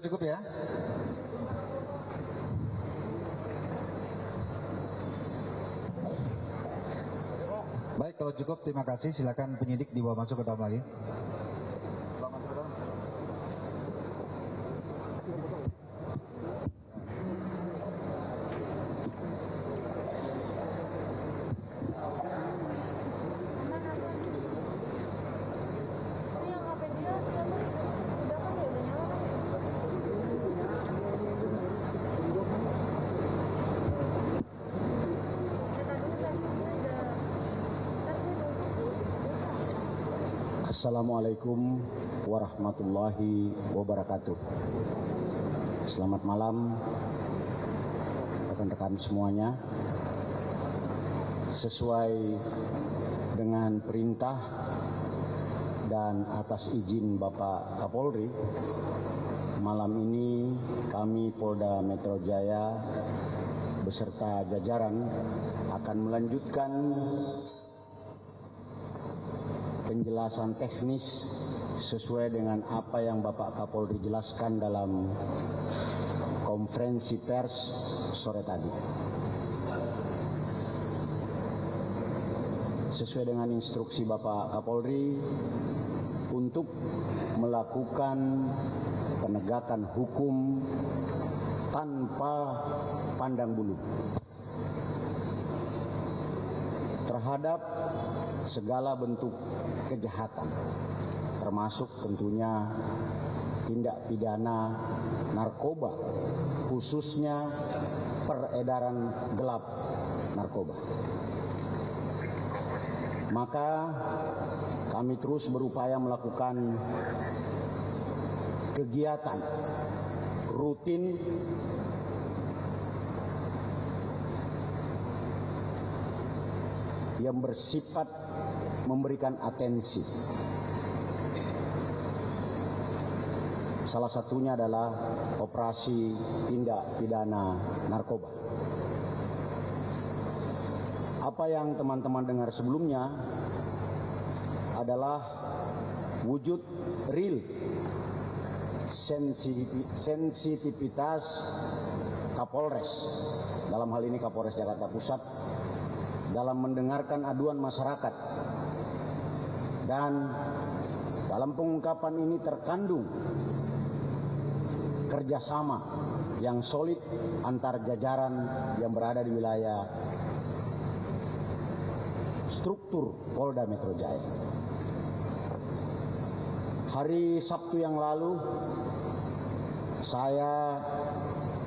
Sudah cukup ya? Baik, kalau cukup terima kasih. Silakan penyidik dibawa masuk ke dalam lagi. Assalamualaikum warahmatullahi wabarakatuh. Selamat malam rekan-rekan semuanya. Sesuai dengan perintah dan atas izin Bapak Kapolri, malam ini kami Polda Metro Jaya beserta jajaran akan melanjutkan penjelasan teknis sesuai dengan apa yang Bapak Kapolri jelaskan dalam konferensi pers sore tadi. Sesuai dengan instruksi Bapak Kapolri untuk melakukan penegakan hukum tanpa pandang bulu terhadap segala bentuk kejahatan, termasuk tentunya tindak pidana narkoba, khususnya peredaran gelap narkoba. Maka kami terus berupaya melakukan kegiatan rutin yang bersifat memberikan atensi. Salah satunya adalah operasi tindak pidana narkoba. Apa yang teman-teman dengar sebelumnya adalah wujud real sensitivitas Kapolres, dalam hal ini Kapolres Jakarta Pusat, dalam mendengarkan aduan masyarakat, dan dalam pengungkapan ini terkandung kerjasama yang solid antar jajaran yang berada di wilayah struktur Polda Metro Jaya. Hari Sabtu yang lalu saya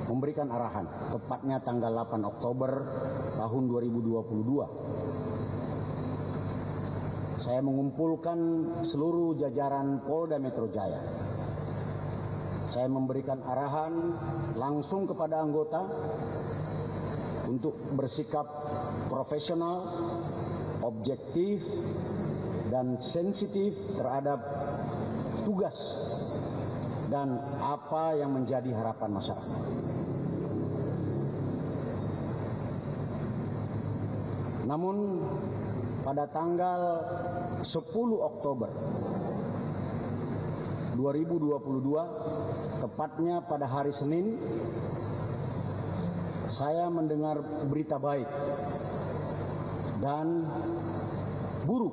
memberikan arahan, tepatnya tanggal 8 Oktober tahun 2022. Saya mengumpulkan seluruh jajaran Polda Metro Jaya. Saya memberikan arahan langsung kepada anggota untuk bersikap profesional, objektif, dan sensitif terhadap tugas dan apa yang menjadi harapan masyarakat. Namun pada tanggal 10 Oktober 2022, tepatnya pada hari Senin, saya mendengar berita baik dan buruk.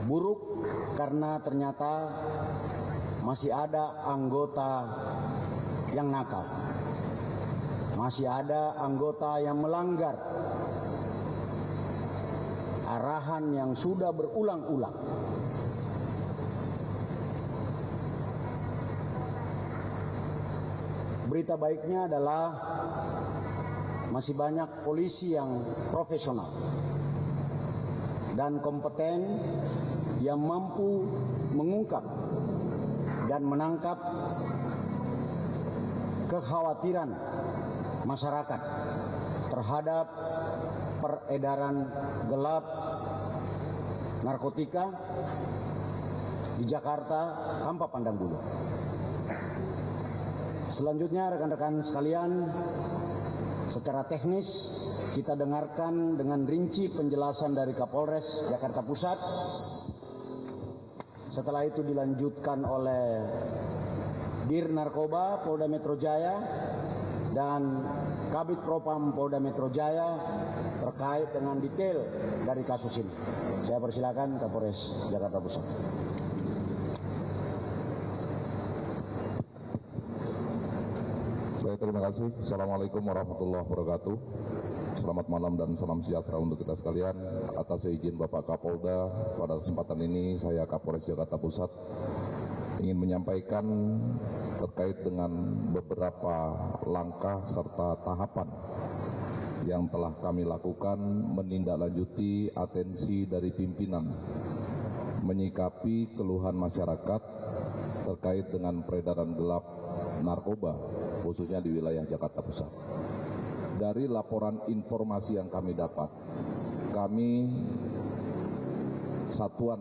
Buruk karena ternyata masih ada anggota yang nakal. Masih ada anggota yang melanggar arahan yang sudah berulang-ulang. Berita baiknya adalah masih banyak polisi yang profesional dan kompeten yang mampu mengungkap dan menangkap kekhawatiran masyarakat terhadap peredaran gelap narkotika di Jakarta tanpa pandang bulu. Selanjutnya rekan-rekan sekalian, secara teknis kita dengarkan dengan rinci penjelasan dari Kapolres Jakarta Pusat. Setelah itu dilanjutkan oleh Dir Narkoba Polda Metro Jaya dan Kabid Propam Polda Metro Jaya terkait dengan detail dari kasus ini. Saya persilakan Kapolres Jakarta Pusat. Baik, terima kasih. Assalamualaikum warahmatullahi wabarakatuh. Selamat malam dan salam sejahtera untuk kita sekalian. Atas izin Bapak Kapolda, pada kesempatan ini saya Kapolres Jakarta Pusat ingin menyampaikan terkait dengan beberapa langkah serta tahapan yang telah kami lakukan menindaklanjuti atensi dari pimpinan menyikapi keluhan masyarakat terkait dengan peredaran gelap narkoba khususnya di wilayah Jakarta Pusat. Dari laporan informasi yang kami dapat, kami Satuan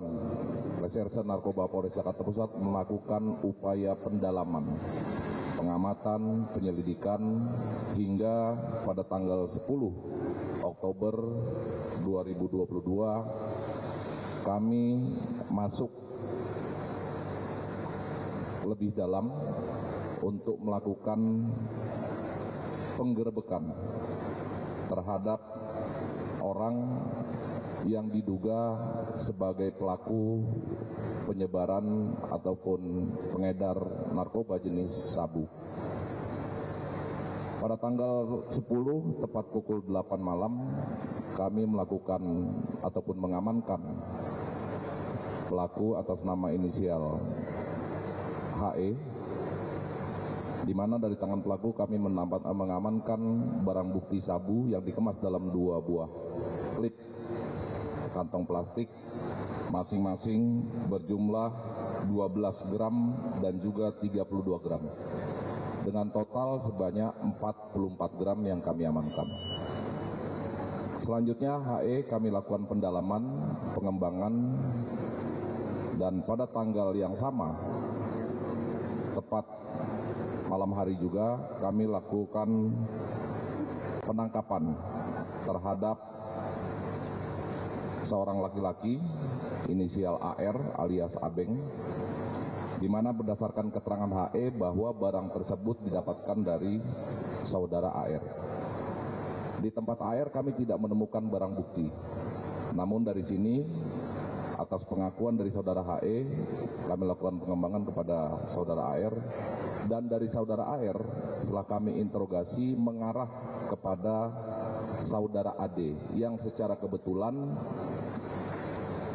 Reserse Narkoba Polres Jakarta Pusat melakukan upaya pendalaman, pengamatan, penyelidikan hingga pada tanggal 10 Oktober 2022 kami masuk lebih dalam untuk melakukan penggerebekan terhadap orang yang diduga sebagai pelaku penyebaran ataupun pengedar narkoba jenis sabu. Pada tanggal 10 tepat pukul 8 malam kami melakukan ataupun mengamankan pelaku atas nama inisial HE, di mana dari tangan pelaku kami mengamankan barang bukti sabu yang dikemas dalam 2 buah klip kantong plastik masing-masing berjumlah 12 gram dan juga 32 gram dengan total sebanyak 44 gram yang kami amankan. Selanjutnya HE kami lakukan pendalaman, pengembangan, dan pada tanggal yang sama tepat malam hari juga kami lakukan penangkapan terhadap seorang laki-laki inisial AR alias Abeng, di mana berdasarkan keterangan HE bahwa barang tersebut didapatkan dari saudara AR. Di tempat AR kami tidak menemukan barang bukti, namun dari sini atas pengakuan dari saudara HE kami lakukan pengembangan kepada saudara AR, dan dari saudara AR setelah kami interogasi mengarah kepada saudara AD yang secara kebetulan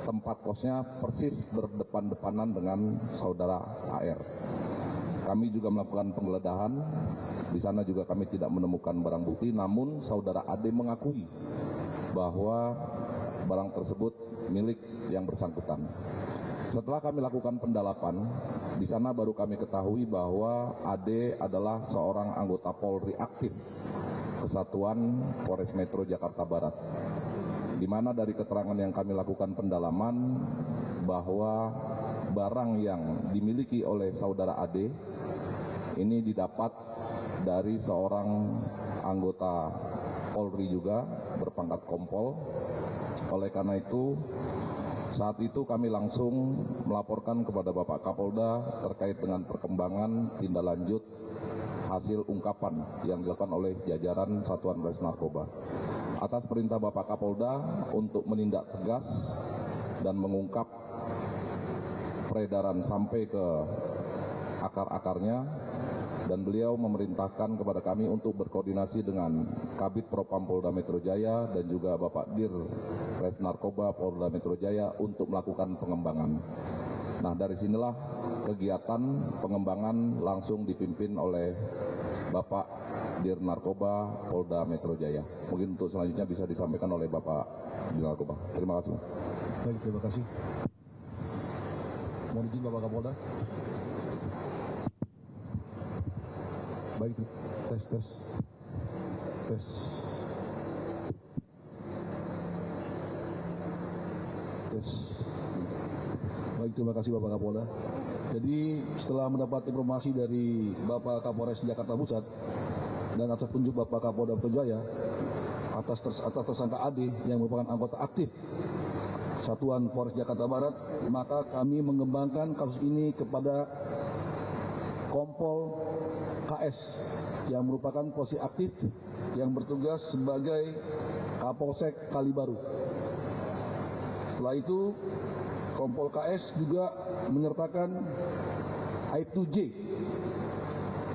tempat kosnya persis berdepan-depanan dengan saudara AR. Kami juga melakukan penggeledahan, di sana juga kami tidak menemukan barang bukti, namun saudara AD mengakui bahwa barang tersebut milik yang bersangkutan. Setelah kami lakukan pendalaman, di sana baru kami ketahui bahwa AD adalah seorang anggota Polri aktif Kesatuan Polres Metro Jakarta Barat, di mana dari keterangan yang kami lakukan pendalaman bahwa barang yang dimiliki oleh saudara AD ini didapat dari seorang anggota Polri juga berpangkat kompol. Oleh karena itu, saat itu kami langsung melaporkan kepada Bapak Kapolda terkait dengan perkembangan tindak lanjut hasil ungkapan yang dilakukan oleh jajaran Satuan Reserse Narkoba. Atas perintah Bapak Kapolda untuk menindak tegas dan mengungkap peredaran sampai ke akar-akarnya, dan beliau memerintahkan kepada kami untuk berkoordinasi dengan Kabid Propam Polda Metro Jaya dan juga Bapak Dir Res Narkoba Polda Metro Jaya untuk melakukan pengembangan. Nah, dari sinilah kegiatan pengembangan langsung dipimpin oleh Bapak Dir Narkoba Polda Metro Jaya. Mungkin untuk selanjutnya bisa disampaikan oleh Bapak Dir Narkoba. Terima kasih. Baik, terima kasih. Mohon izin Bapak Kapolda. Baik, tes. Baik, terima kasih Bapak Kapolda. Jadi setelah mendapat informasi dari Bapak Kapolres Jakarta Pusat dan atas petunjuk Bapak Kapolda Metro Jaya atas tersangka AD yang merupakan anggota aktif Satuan Polres Jakarta Barat, maka kami mengembangkan kasus ini kepada Kompol KS yang merupakan polisi aktif yang bertugas sebagai Kapolsek Kalibaru. Setelah itu, Kompol KS juga menyertakan Aibtu J,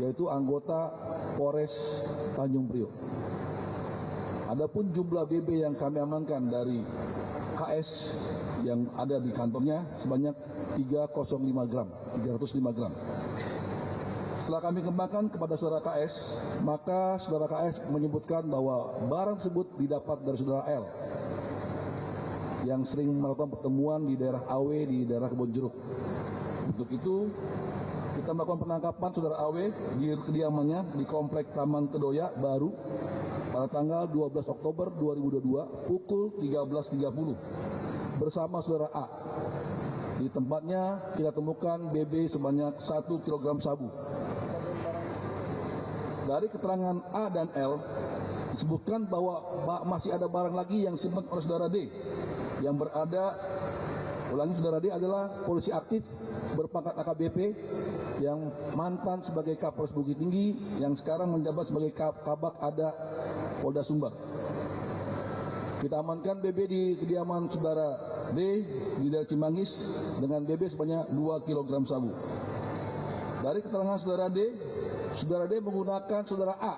yaitu anggota Polres Tanjung Priok. Adapun jumlah BB yang kami amankan dari KS yang ada di kantornya sebanyak 305 gram. Setelah kami kembangkan kepada saudara KS, maka saudara KS menyebutkan bahwa barang tersebut didapat dari saudara L yang sering melakukan pertemuan di daerah AW di daerah Kebonjeruk. Untuk itu, kita melakukan penangkapan saudara AW di kediamannya di Komplek Taman Kedoya Baru pada tanggal 12 Oktober 2022 pukul 13.30 bersama saudara A. Di tempatnya kita temukan BB sebanyak 1 kg sabu. Dari keterangan A dan L disebutkan bahwa masih ada barang lagi yang disimpan oleh saudara D yang berada, ulangi, saudara D adalah polisi aktif berpangkat AKBP yang mantan sebagai Kapolres Bukit Tinggi yang sekarang menjabat sebagai Kabak Ada Polda Sumbar. Kita amankan BB di kediaman saudara D di daerah Cimanggis dengan BB sebanyak 2 kg sabu. Dari keterangan saudara D menggunakan saudara A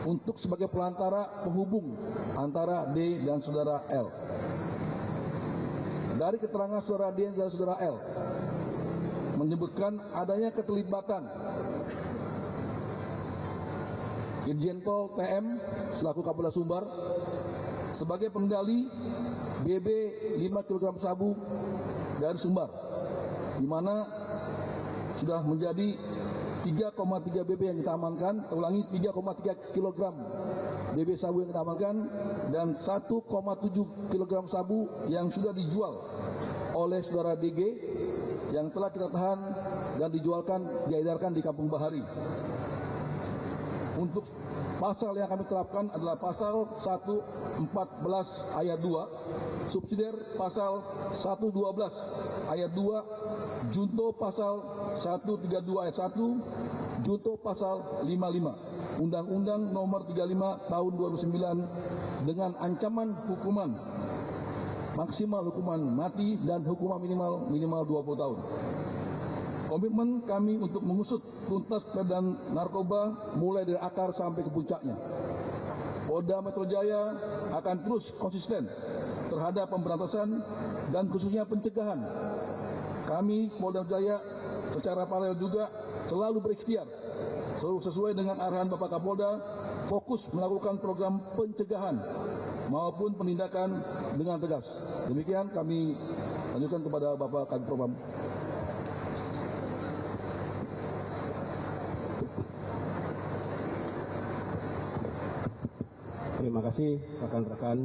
untuk sebagai pelantara penghubung antara D dan saudara L. Dari keterangan saudara D dan saudara L menyebutkan adanya keterlibatan Irjen Pol TM selaku Kapolda Sumbar sebagai pengendali BB 5 kg sabu dari Sumbar, di mana sudah menjadi 3,3 BB yang kita amankan, ulangi 3,3 kg BB sabu yang kita amankan dan 1,7 kg sabu yang sudah dijual oleh saudara DG yang telah kita tahan dan diedarkan di Kampung Bahari. Untuk pasal yang kami terapkan adalah pasal 114 ayat 2, subsidiar pasal 112 ayat 2, junto pasal 132 ayat 1, junto pasal 55, Undang-Undang Nomor 35 Tahun 2009 dengan ancaman hukuman maksimal hukuman mati dan hukuman minimal 20 tahun. Komitmen kami untuk mengusut tuntas peredaran narkoba mulai dari akar sampai ke puncaknya. Polda Metro Jaya akan terus konsisten terhadap pemberantasan dan khususnya pencegahan. Kami Polda Metro Jaya secara paralel juga selalu berikhtiar sesuai dengan arahan Bapak Kapolda, fokus melakukan program pencegahan maupun penindakan dengan tegas. Demikian kami lanjutkan kepada Bapak Kadif Propam. Terima kasih rekan-rekan.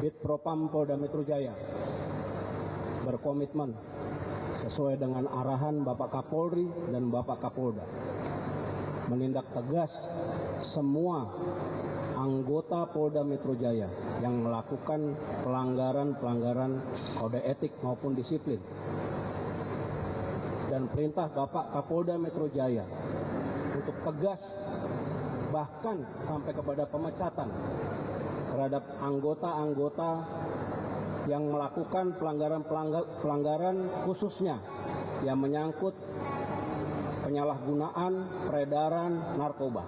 Bid Propam Polda Metro Jaya berkomitmen sesuai dengan arahan Bapak Kapolri dan Bapak Kapolda menindak tegas semua anggota Polda Metro Jaya yang melakukan pelanggaran kode etik maupun disiplin. Dan perintah Bapak Kapolda Metro Jaya untuk tegas bahkan sampai kepada pemecatan terhadap anggota-anggota yang melakukan pelanggaran khususnya yang menyangkut penyalahgunaan peredaran narkoba.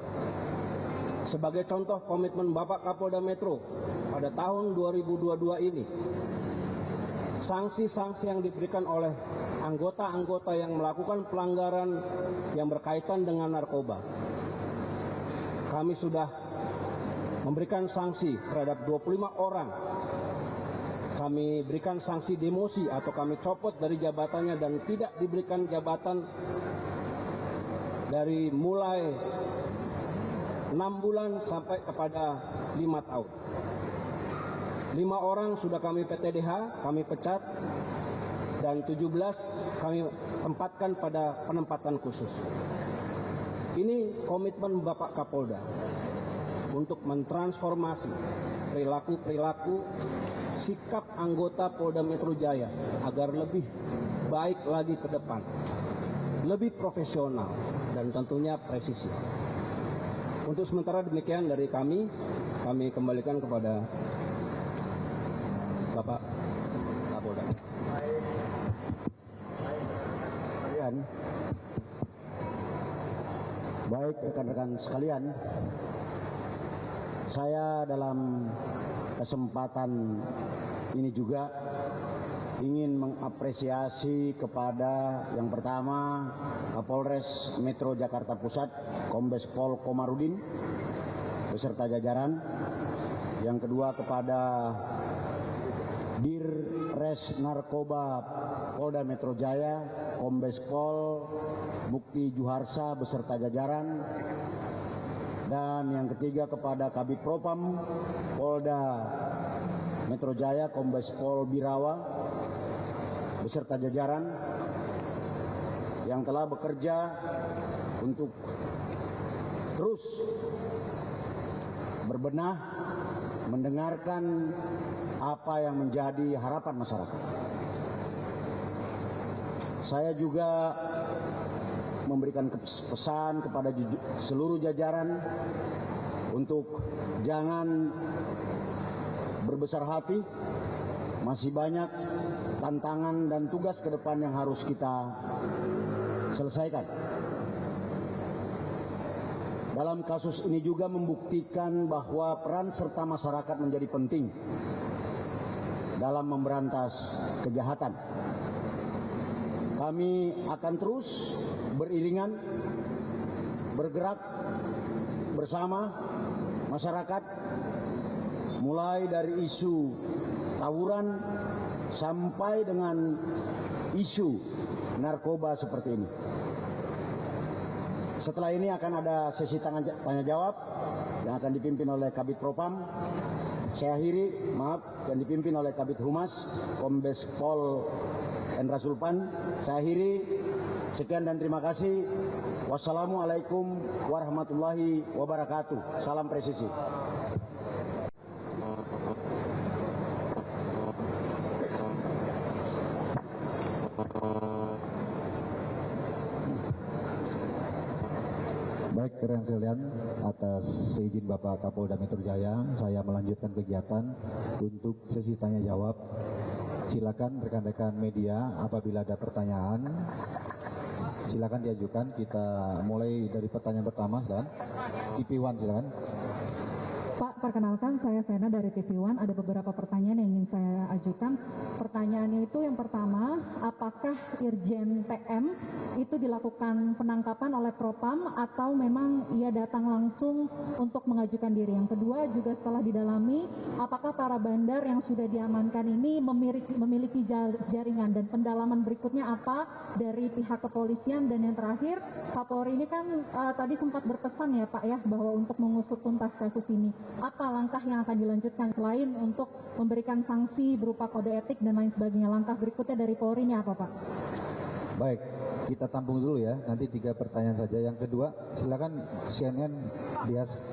Sebagai contoh komitmen Bapak Kapolda Metro pada tahun 2022 ini, sanksi-sanksi yang diberikan oleh anggota-anggota yang melakukan pelanggaran yang berkaitan dengan narkoba. Kami sudah memberikan sanksi terhadap 25 orang. Kami berikan sanksi demosi atau kami copot dari jabatannya dan tidak diberikan jabatan dari mulai 6 bulan sampai kepada 5 tahun. 5 orang sudah kami PTDH, kami pecat, dan 17 kami tempatkan pada penempatan khusus. Ini komitmen Bapak Kapolda untuk mentransformasi perilaku-perilaku sikap anggota Polda Metro Jaya agar lebih baik lagi ke depan, lebih profesional dan tentunya presisi. Untuk sementara demikian dari kami kembalikan kepada Bapak Kapolda. Baik rekan-rekan sekalian, saya dalam kesempatan ini juga ingin mengapresiasi kepada yang pertama Kapolres Metro Jakarta Pusat Kombes Pol Komarudin beserta jajaran, yang kedua kepada Dirres Narkoba Polda Metro Jaya Kombes Pol Mukti Juharsa beserta jajaran, dan yang ketiga kepada Kabid Propam Polda Metro Jaya Kombes Pol Birawa beserta jajaran yang telah bekerja untuk terus berbenah, mendengarkan apa yang menjadi harapan masyarakat. Saya juga memberikan pesan kepada seluruh jajaran untuk jangan berbesar hati, masih banyak tantangan dan tugas ke depan yang harus kita selesaikan. Dalam kasus ini juga membuktikan bahwa peran serta masyarakat menjadi penting dalam memberantas kejahatan. Kami akan terus beriringan, bergerak bersama masyarakat, mulai dari isu tawuran sampai dengan isu narkoba seperti ini. Setelah ini akan ada sesi tanya jawab yang akan dipimpin oleh Kabid Propam. Saya akhiri, yang dipimpin oleh Kabid Humas Kombes Pol Endra Sulpan. Saya akhiri, sekian dan terima kasih. Wassalamualaikum warahmatullahi wabarakatuh. Salam presisi. Baik, rekan sekalian, atas izin Bapak Kapolda Metro Jaya, saya melanjutkan kegiatan untuk sesi tanya jawab. Silakan rekan-rekan media, apabila ada pertanyaan, silakan diajukan. Kita mulai dari pertanyaan pertama, silakan. TV1, silakan. Pak, perkenalkan saya Vena dari TV1. Ada beberapa pertanyaan yang ingin saya ajukan. Pertanyaannya itu yang pertama, apakah Irjen TM itu dilakukan penangkapan oleh Propam atau memang ia datang langsung untuk mengajukan diri? Yang kedua juga setelah didalami, apakah para bandar yang sudah diamankan ini memiliki jaringan, dan pendalaman berikutnya apa dari pihak kepolisian? Dan yang terakhir, Kapolri ini kan tadi sempat berpesan ya Pak ya, bahwa untuk mengusut tuntas kasus ini, apa langkah yang akan dilanjutkan selain untuk memberikan sanksi berupa kode etik dan lain sebagainya? Langkah berikutnya dari Polri ini apa Pak? Baik, kita tampung dulu ya, nanti 3 pertanyaan saja. Yang kedua, silakan CNN Bias.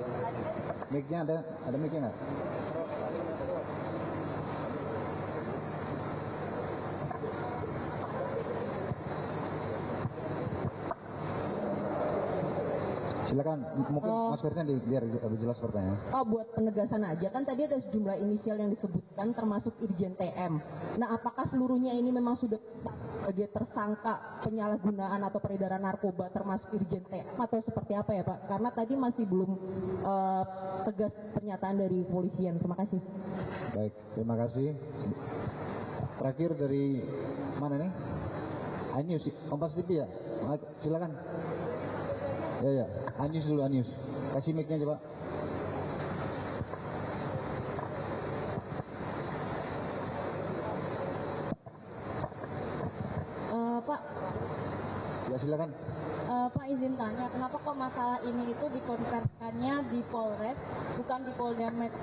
Mic-nya ada mic-nya nggak? Silakan, mungkin maskernya biar lebih jelas pertanyaan. Pak, buat penegasan aja, kan tadi ada sejumlah inisial yang disebutkan termasuk Irjen TM. Nah, apakah seluruhnya ini memang sudah sebagai tersangka penyalahgunaan atau peredaran narkoba termasuk Irjen TM atau seperti apa ya Pak? Karena tadi masih belum tegas pernyataan dari kepolisian. Terima kasih. Baik, terima kasih. Terakhir dari mana nih? Anyus, Kompas TV ya? Silakan. Ya, Anyus dulu, Anyus. Kasih mic-nya coba. Pak. Ya, silakan. Pak, izin tanya, kenapa kok masalah ini itu dikonversikannya di Polres, bukan di Polda Metro?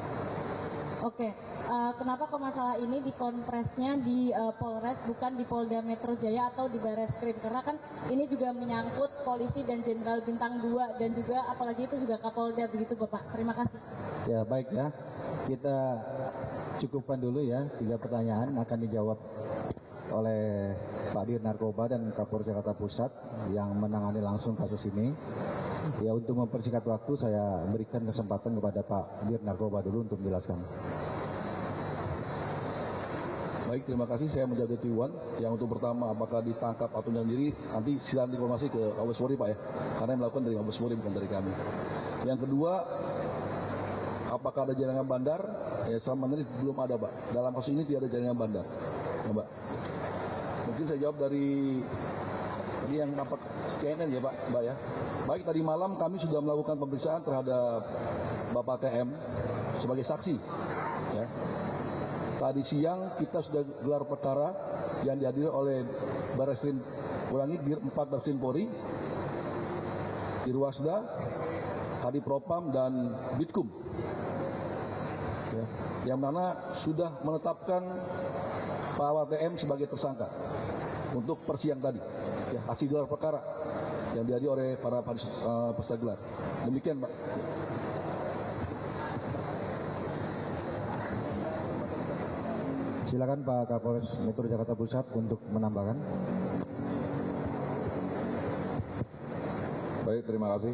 Oke. Kenapa kok masalah ini dikonpresnya di Polres bukan di Polda Metro Jaya atau di Barreskrim? Karena kan ini juga menyangkut polisi dan Jenderal Bintang 2 dan juga apalagi itu juga Kapolda begitu Bapak. Terima kasih. Ya baik ya, kita cukupkan dulu ya, 3 pertanyaan akan dijawab oleh Pak Dir Narkoba dan Kapolres Jakarta Pusat yang menangani langsung kasus ini. Ya untuk mempersingkat waktu saya berikan kesempatan kepada Pak Dir Narkoba dulu untuk menjelaskan. Baik, terima kasih. Saya menjawab dari Iwan. Yang untuk pertama, apakah ditangkap atau menyerang diri, nanti silakan informasi ke Mabes Polri, Pak ya. Karena yang melakukan dari Mabes Polri, bukan dari kami. Yang kedua, apakah ada jaringan bandar? Ya, selama ini belum ada, Pak. Dalam kasus ini tidak ada jaringan bandar. Ya, Pak. Mungkin saya jawab dari yang nampak CNN ya, Pak, Mbak ya. Baik, tadi malam kami sudah melakukan pemeriksaan terhadap Bapak TM sebagai saksi. Ya. Tadi siang kita sudah gelar perkara yang dihadiri oleh Barreskrim Dir 4 Barreskrim Polri, Irwasda, Kadipropam dan Bitkum. Ya, yang mana sudah menetapkan Pak WTM sebagai tersangka untuk persiang tadi. Ya, hasil gelar perkara yang dihadiri oleh para peserta gelar. Demikian, Pak. Silakan Pak Kapolres Metro Jakarta Pusat untuk menambahkan. Baik, terima kasih.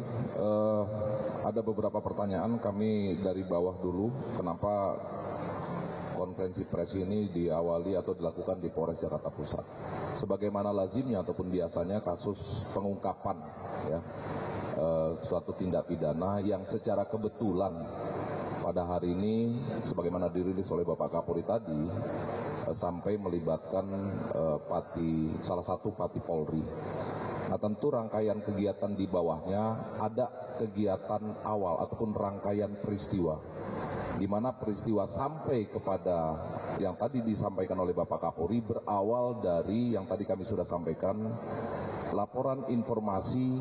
Ada beberapa pertanyaan kami dari bawah dulu. Kenapa konferensi pers ini diawali atau dilakukan di Polres Jakarta Pusat? Sebagaimana lazimnya ataupun biasanya kasus pengungkapan ya, suatu tindak pidana yang secara kebetulan pada hari ini sebagaimana dirilis oleh Bapak Kapolri tadi sampai melibatkan salah satu Pati Polri. Nah, tentu rangkaian kegiatan di bawahnya ada kegiatan awal ataupun rangkaian peristiwa di mana peristiwa sampai kepada yang tadi disampaikan oleh Bapak Kapolri berawal dari yang tadi kami sudah sampaikan, laporan informasi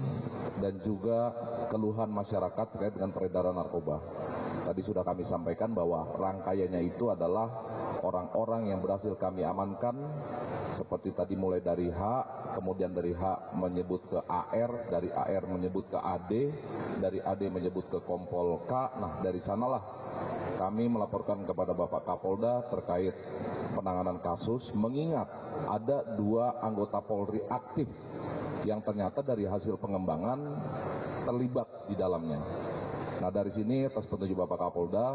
dan juga keluhan masyarakat terkait dengan peredaran narkoba. Tadi sudah kami sampaikan bahwa rangkaiannya itu adalah orang-orang yang berhasil kami amankan, seperti tadi mulai dari H, kemudian dari H menyebut ke AR, dari AR menyebut ke AD, dari AD menyebut ke Kompol K. Nah, dari sanalah kami melaporkan kepada Bapak Kapolda terkait penanganan kasus, mengingat ada 2 anggota Polri aktif yang ternyata dari hasil pengembangan terlibat di dalamnya. Nah, dari sini atas petunjuk Bapak Kapolda,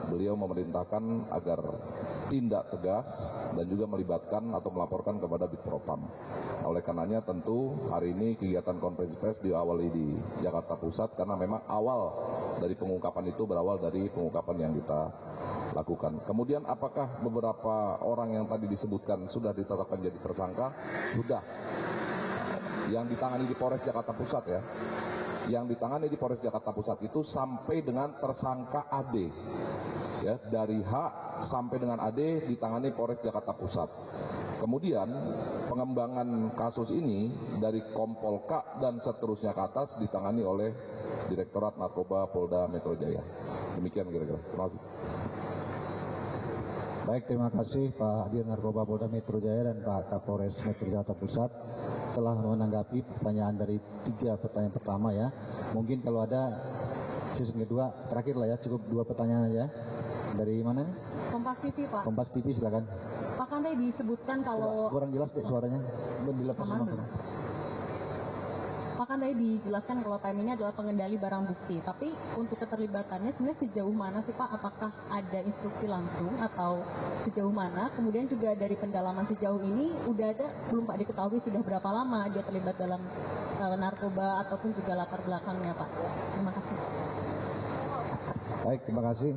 beliau memerintahkan agar tindak tegas dan juga melibatkan atau melaporkan kepada Bitpropam. Nah, oleh karenanya tentu hari ini kegiatan konferensi pers diawali di Jakarta Pusat karena memang awal dari pengungkapan itu berawal dari pengungkapan yang kita lakukan. Kemudian apakah beberapa orang yang tadi disebutkan sudah ditetapkan jadi tersangka? Sudah. Yang ditangani di Polres Jakarta Pusat ya. Yang ditangani di Polres Jakarta Pusat itu sampai dengan tersangka AD. Ya, dari H sampai dengan AD ditangani Polres Jakarta Pusat. Kemudian pengembangan kasus ini dari Kompol K dan seterusnya ke atas ditangani oleh Direktorat Narkoba Polda Metro Jaya. Demikian kira-kira. Terima kasih. Baik, terima kasih Pak Dir Narkoba Polda Metro Jaya dan Pak Kapolres Metro Jakarta Pusat telah menanggapi pertanyaan dari 3 pertanyaan pertama ya. Mungkin kalau ada sesi kedua terakhir lah ya, cukup 2 pertanyaan aja. Dari mana nih? Kompas TV, Pak. Kompas TV silakan. Pak, kan tadi disebutkan kalau Kurang jelas deh suaranya. Dilepas Aman. semua. Pak, kan tadi dijelaskan kalau TM ini adalah pengendali barang bukti. Tapi untuk keterlibatannya sebenarnya sejauh mana sih, Pak? Apakah ada instruksi langsung atau sejauh mana? Kemudian juga dari pendalaman sejauh ini udah ada belum Pak diketahui sudah berapa lama dia terlibat dalam narkoba ataupun juga latar belakangnya, Pak? Terima kasih. Baik, terima kasih.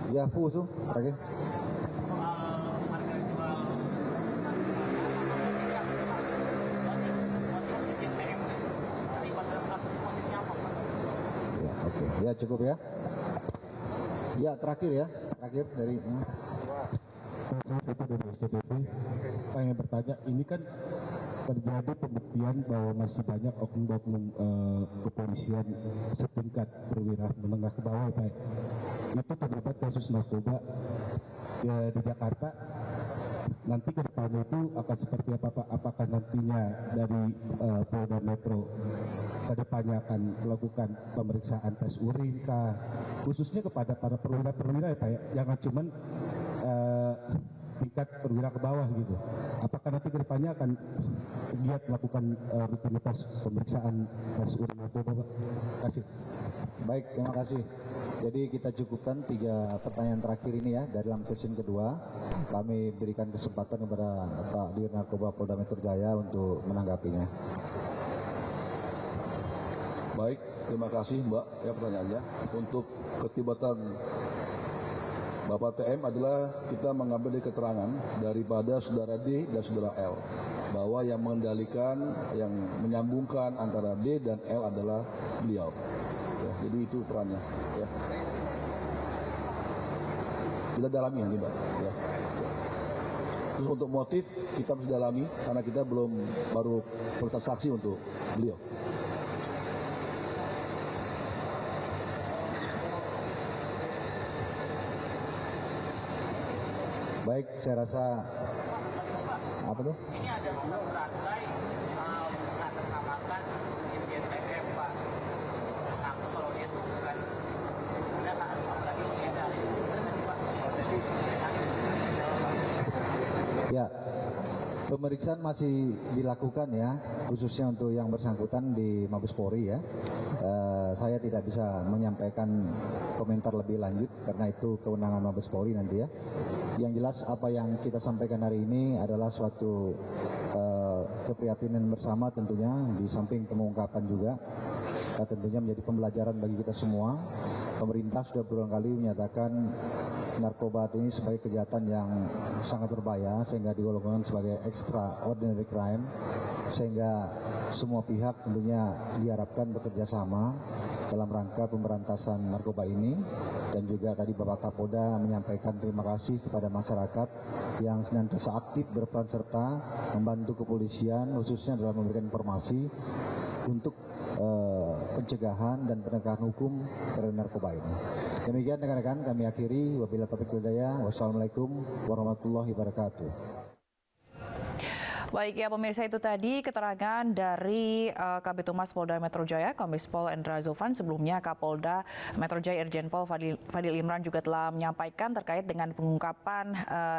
Ya, Fusu, terakhir. Ya, oke. Ya, cukup ya. Ya, terakhir ya. Terakhir dari Saya dari SCTV. Saya ingin bertanya, ini kan terjadi pembuktian bahwa masih banyak oknum-oknum kepolisian setingkat perwira menengah ke bawah, Pak. Itu terlibat kasus narkoba di Jakarta nanti ke depannya itu akan seperti apa Pak? Apakah nantinya dari Polda Metro ke depannya akan melakukan pemeriksaan tes urin kah? Khususnya kepada para perwira-perwira ya Pak ya, jangan cuman tingkat perwira ke bawah gitu. Apakah nanti ke depannya akan giat melakukan rutinitas pemeriksaan tes urin narkoba Pak? Terima kasih. Baik, terima kasih. Jadi kita cukupkan 3 pertanyaan terakhir ini ya dalam sesi kedua. Kami berikan kesempatan kepada Pak Dir Narkoba Polda Metro Jaya untuk menanggapinya. Baik, terima kasih Mbak ya pertanyaannya. Untuk keterlibatan Bapak TM adalah kita mengambil dari keterangan daripada saudara D dan saudara L bahwa yang mengendalikan, yang menyambungkan antara D dan L adalah beliau. Ya, jadi itu perannya. Ya. Kita dalami ini Mbak. Ya. Terus untuk motif kita harus dalami karena kita baru bersaksi untuk beliau. Baik, saya rasa apa tuh? Ini ada berantai mengatasnamakan Irjen TM Pak. Aku kalau dia tuh bukan ada kan tadi dia dari Pak. Ya, pemeriksaan masih dilakukan ya, khususnya untuk yang bersangkutan di Mabes Polri ya. Saya tidak bisa menyampaikan komentar lebih lanjut karena itu kewenangan Mabes Polri nanti ya. Yang jelas apa yang kita sampaikan hari ini adalah suatu keprihatinan bersama tentunya, di samping pengungkapan juga tentunya menjadi pembelajaran bagi kita semua. Pemerintah sudah berulang kali menyatakan narkoba ini sebagai kejahatan yang sangat berbahaya sehingga digolongkan sebagai extraordinary crime, sehingga semua pihak tentunya diharapkan bekerja sama dalam rangka pemberantasan narkoba ini. Dan juga tadi Bapak Kapolda menyampaikan terima kasih kepada masyarakat yang senantiasa aktif berperan serta membantu kepolisian khususnya dalam memberikan informasi untuk pencegahan dan penegakan hukum terhadap narkoba ini. Demikian rekan-rekan kami akhiri, wabillahi taufiq wal hidayah. Wassalamualaikum warahmatullahi wabarakatuh. Baik ya pemirsa, itu tadi keterangan dari Kabid Humas Polda Metro Jaya, Kombes Pol Endra Zulfan. Sebelumnya Kapolda Metro Jaya Irjen Pol Fadil Imran juga telah menyampaikan terkait dengan pengungkapan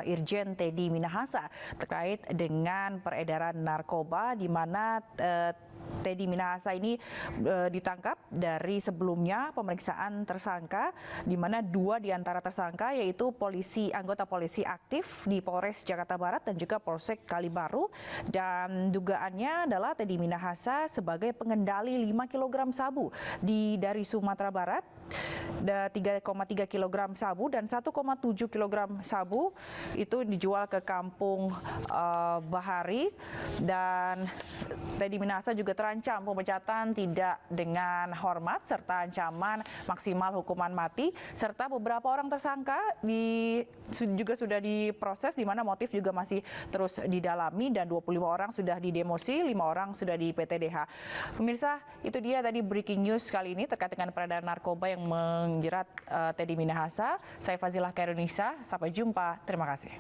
Irjen Teddy Minahasa terkait dengan peredaran narkoba, di mana Teddy Minahasa ini ditangkap dari sebelumnya pemeriksaan tersangka, di mana 2 di antara tersangka yaitu anggota polisi aktif di Polres Jakarta Barat dan juga Polsek Kalibaru, dan dugaannya adalah Teddy Minahasa sebagai pengendali 5 kg sabu dari Sumatera Barat, 3,3 kg sabu dan 1,7 kg sabu itu dijual ke Kampung Bahari, dan Teddy Minahasa juga terancam pemecatan tidak dengan hormat serta ancaman maksimal hukuman mati, serta beberapa orang tersangka juga sudah diproses, di mana motif juga masih terus didalami, dan 25 orang sudah didemosi, 5 orang sudah di PTDH. Pemirsa, itu dia tadi breaking news kali ini terkait dengan peredaran narkoba yang menjerat Teddy Minahasa. Saya Fazilah Kairunisa, sampai jumpa, terima kasih.